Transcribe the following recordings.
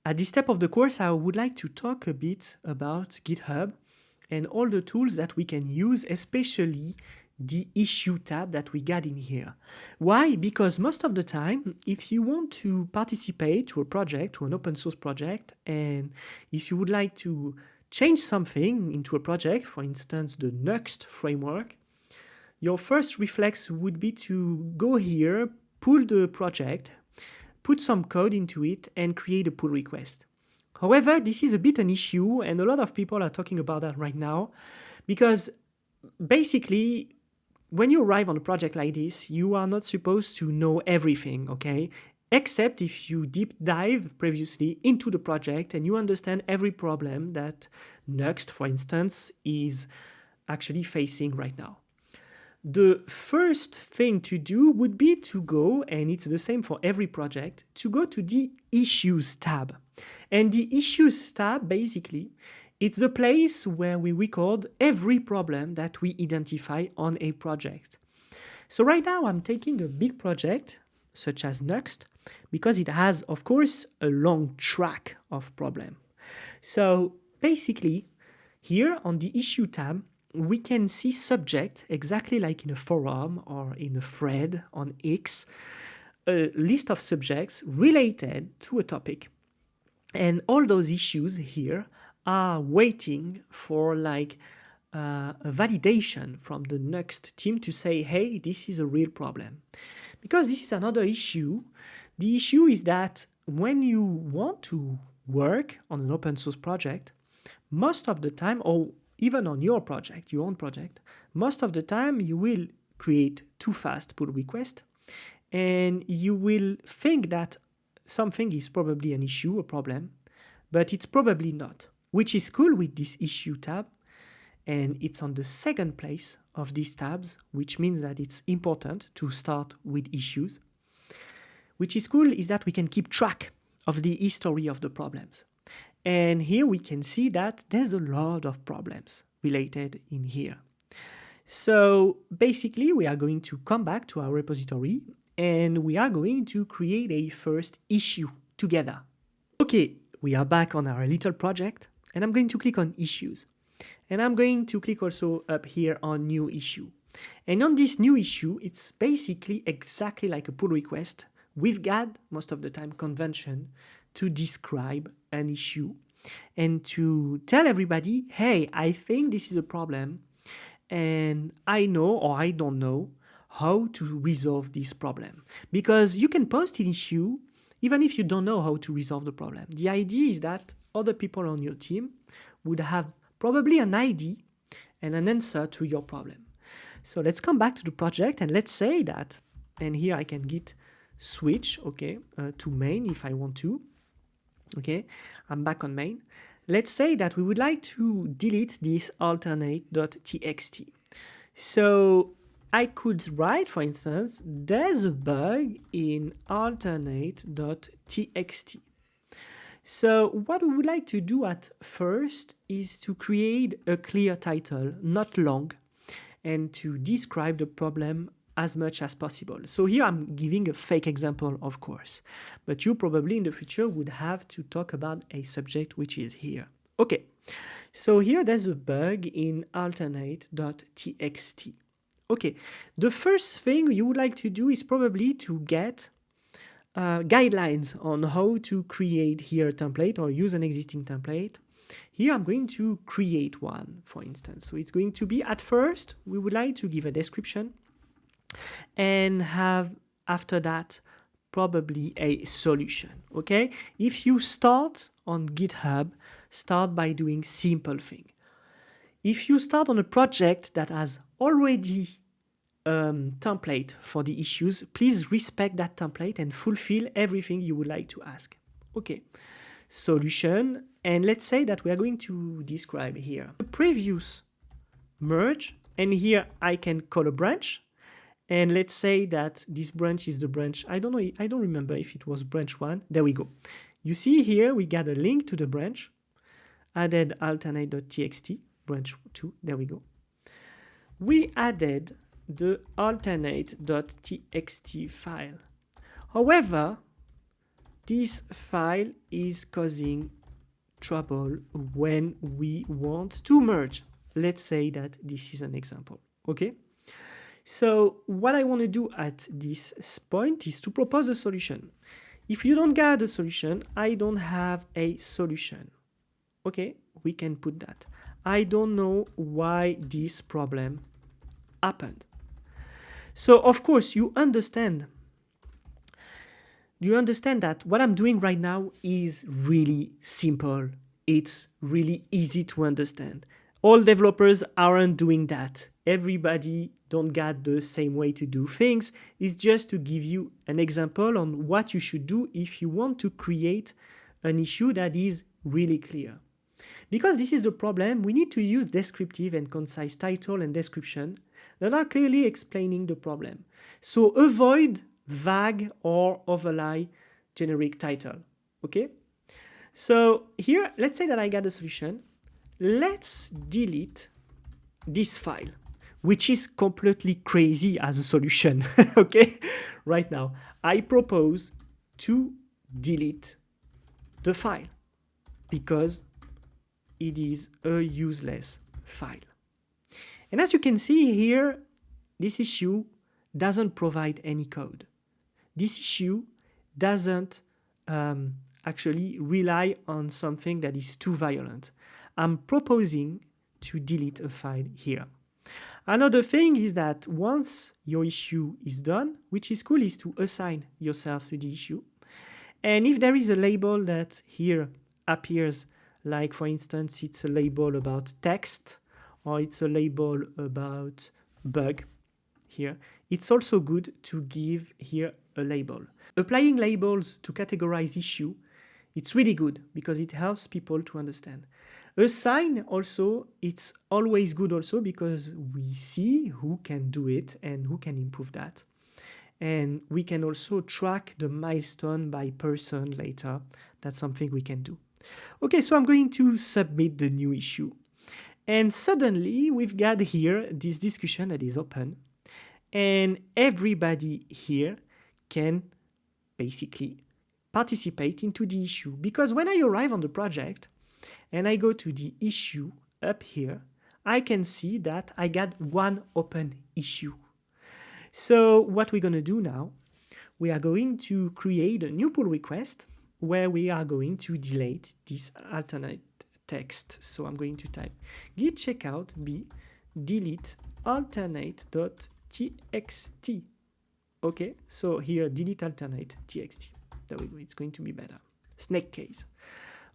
At this step of the course, I would like to talk a bit about GitHub and all the tools that we can use, especially the issue tab that we got in here. Why? Because most of the time, if you want to participate to a project, to an open source project, and if you would like to change something into a project, for instance, the Nuxt framework, your first reflex would be to go here, pull the project, put some code into it, and create a pull request. However, this is a bit an issue, and a lot of people are talking about that right now, because basically, when you arrive on a project like this, you are not supposed to know everything, okay? Except if you deep dive previously into the project and you understand every problem that Nuxt, for instance, is actually facing right now. The first thing to do would be to go, and it's the same for every project, to go to the Issues tab. And the Issues tab, basically, it's the place where we record every problem that we identify on a project. So right now I'm taking a big project, such as Nuxt, because it has, of course, a long track of problem. So basically, here on the Issue tab, we can see subject, exactly like in a forum or in a thread on X, a list of subjects related to a topic. And all those issues here are waiting for like a validation from the Nuxt team to say, hey, this is a real problem. Because this is another issue. The issue is that when you want to work on an open source project, most of the time, or even on your project, your own project, most of the time you will create too fast pull request, and you will think that something is probably an issue, a problem, but it's probably not, which is cool with this issue tab. And it's on the second place of these tabs, which means that it's important to start with issues. Which is cool is that we can keep track of the history of the problems. And here we can see that there's a lot of problems related in here. So basically, we are going to come back to our repository and we are going to create a first issue together. Okay, we are back on our little project and I'm going to click on issues. And I'm going to click also up here on new issue. And on this new issue, it's basically exactly like a pull request. We've got most of the time convention to describe an issue and to tell everybody, hey, I think this is a problem and I know or I don't know how to resolve this problem. Because you can post an issue even if you don't know how to resolve the problem. The idea is that other people on your team would have probably an idea and an answer to your problem. So let's come back to the project and let's say that, and here I can git switch, okay, to main if I want to. Okay, I'm back on main. Let's say that we would like to delete this alternate.txt. So I could write, for instance, there's a bug in alternate.txt. So what we would like to do at first is to create a clear title, not long, and to describe the problem as much as possible. So here I'm giving a fake example, of course, but you probably in the future would have to talk about a subject which is here. Okay, so here there's a bug in alternate.txt. Okay, the first thing you would like to do is probably to get guidelines on how to create here a template or use an existing template. Here I'm going to create one, for instance. So it's going to be, at first, we would like to give a description and have after that probably a solution. Okay, if you start on GitHub, start by doing simple thing. If you start on a project that has already template for the issues, please respect that template and fulfill everything you would like to ask. Okay, solution, and let's say that we are going to describe here the previous merge, and here I can call a branch. And let's say that this branch is the branch, I don't know, I don't remember if it was branch 1. There we go. You see here, we got a link to the branch, added alternate.txt, branch 2, there we go. We added the alternate.txt file. However, this file is causing trouble when we want to merge. Let's say that this is an example, okay? So what I want to do at this point is to propose a solution. If you don't get a solution, I don't have a solution. Okay, we can put that. I don't know why this problem happened. So of course you understand that what I'm doing right now is really simple. It's really easy to understand. All developers aren't doing that. Everybody don't get the same way to do things. It's just to give you an example on what you should do if you want to create an issue that is really clear. Because this is the problem, we need to use descriptive and concise title and description that are clearly explaining the problem. So avoid vague or overlay generic title, okay? So here, let's say that I got a solution. Let's delete this file, which is completely crazy as a solution, okay? Right now, I propose to delete the file because it is a useless file. And as you can see here, this issue doesn't provide any code. This issue doesn't actually rely on something that is too violent. I'm proposing to delete a file here. Another thing is that once your issue is done, which is cool, is to assign yourself to the issue. And if there is a label that here appears, like for instance, it's a label about text, or it's a label about bug here, it's also good to give here a label. Applying labels to categorize issue, it's really good because it helps people to understand. Assign also, it's always good also because we see who can do it and who can improve that. And we can also track the milestone by person later. That's something we can do. Okay, so I'm going to submit the new issue. And suddenly we've got here this discussion that is open. And everybody here can basically participate into the issue. Because when I arrive on the project and I go to the issue up here, I can see that I got one open issue. So what we're going to do now, we are going to create a new pull request where we are going to delete this alternate text. So I'm going to type git checkout b delete alternate.txt. Okay, so here delete alternate txt. There we go, it's going to be better. Snake case.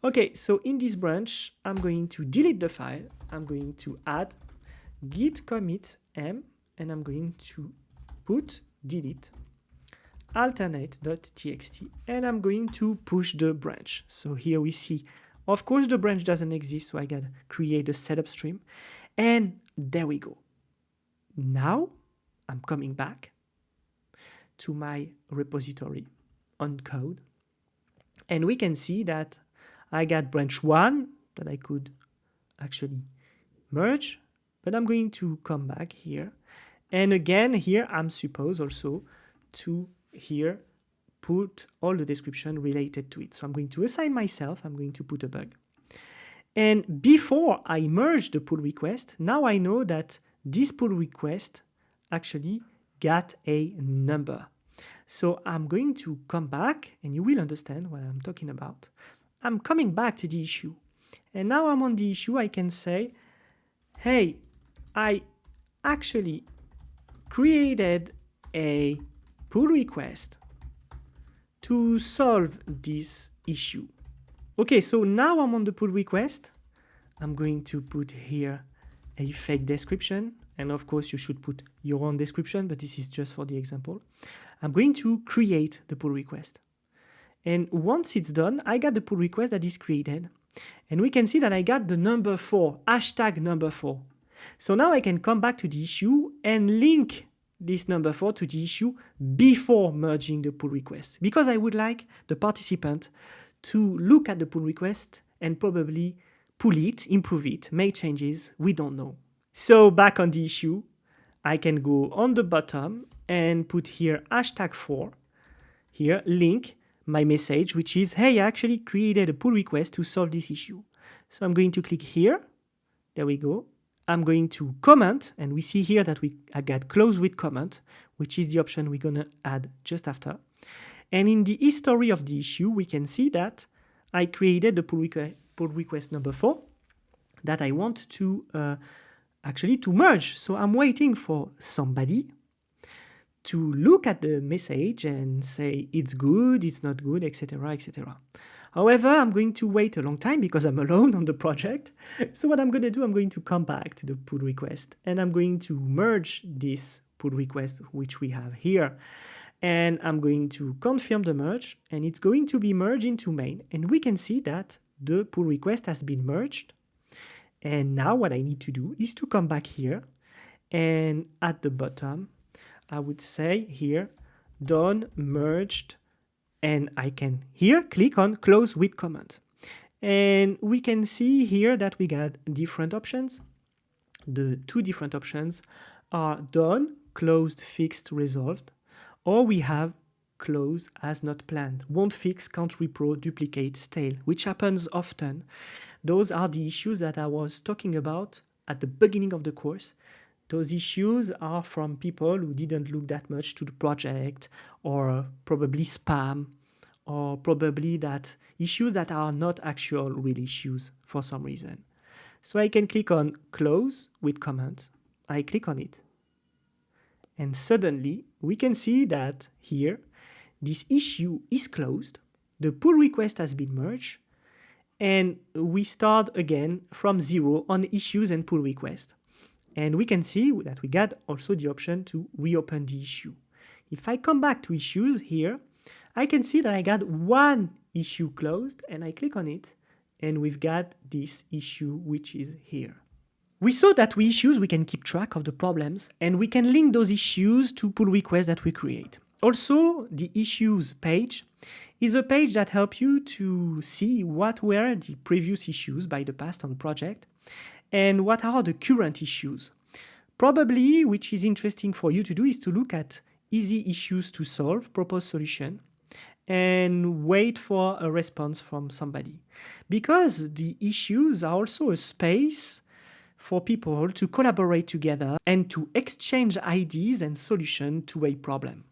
Okay, so in this branch, I'm going to delete the file. I'm going to add git commit m, and I'm going to put delete alternate.txt, and I'm going to push the branch. So here we see, of course, the branch doesn't exist, so I gotta create a setup stream, and there we go. Now I'm coming back to my repository on code, and we can see that I got branch 1 that I could actually merge, but I'm going to come back here. And again, here I'm supposed also to here put all the description related to it. So I'm going to assign myself, I'm going to put a bug. And before I merge the pull request, now I know that this pull request actually got a number. So I'm going to come back and you will understand what I'm talking about. I'm coming back to the issue. And now I'm on the issue, I can say, hey, I actually created a pull request to solve this issue. Okay, so now I'm on the pull request. I'm going to put here a fake description. And of course, you should put your own description, but this is just for the example. I'm going to create the pull request. And once it's done, I got the pull request that is created. And we can see that I got the number 4, hashtag number 4. So now I can come back to the issue and link this number 4 to the issue before merging the pull request. Because I would like the participant to look at the pull request and probably pull it, improve it, make changes, we don't know. So back on the issue, I can go on the bottom and put here hashtag 4, here link, my message, which is, hey, I actually created a pull request to solve this issue. So I'm going to click here. There we go. I'm going to comment, and we see here that I got close with comment, which is the option we're going to add just after. And in the history of the issue, we can see that I created the pull request number 4 that I want to actually to merge. So I'm waiting for somebody to look at the message and say it's good, it's not good, etc., etc. However, I'm going to wait a long time because I'm alone on the project. So what I'm going to do, I'm going to come back to the pull request and I'm going to merge this pull request, which we have here. And I'm going to confirm the merge, and it's going to be merged into main. And we can see that the pull request has been merged. And now what I need to do is to come back here, and at the bottom, I would say here, done merged, and I can here click on close with comment. And we can see here that we got different options. The 2 different options are done, closed, fixed, resolved, or we have close as not planned, won't fix, can't repro, duplicate, stale, which happens often. Those are the issues that I was talking about at the beginning of the course. Those issues are from people who didn't look that much to the project, or probably spam, or probably that issues that are not actual real issues for some reason. So I can click on close with comment. I click on it. And suddenly we can see that here, this issue is closed, the pull request has been merged, and we start again from 0 on issues and pull request. And we can see that we got also the option to reopen the issue. If I come back to issues here, I can see that I got 1 issue closed, and I click on it, and we've got this issue which is here. We saw that with issues, we can keep track of the problems, and we can link those issues to pull requests that we create. Also, the issues page is a page that helps you to see what were the previous issues by the past on the project and what are the current issues. Probably, which is interesting for you to do, is to look at easy issues to solve, propose solution, and wait for a response from somebody. Because the issues are also a space for people to collaborate together and to exchange ideas and solutions to a problem.